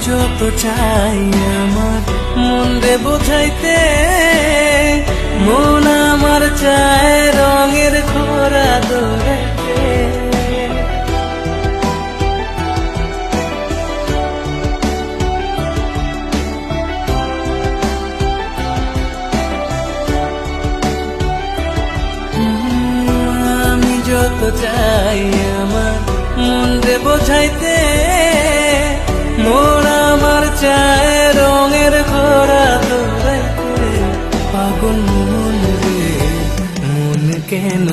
যত চাই আমার মন রে বোঝাইতে, মন আমার চায় রঙের খোরা দৌড়াইতে। আমি যত চাই আমার মন রে বোঝাইতে, মন আমার চায় রঙের খোরা দৌড়াইতে। পাগল মন রে মন কেন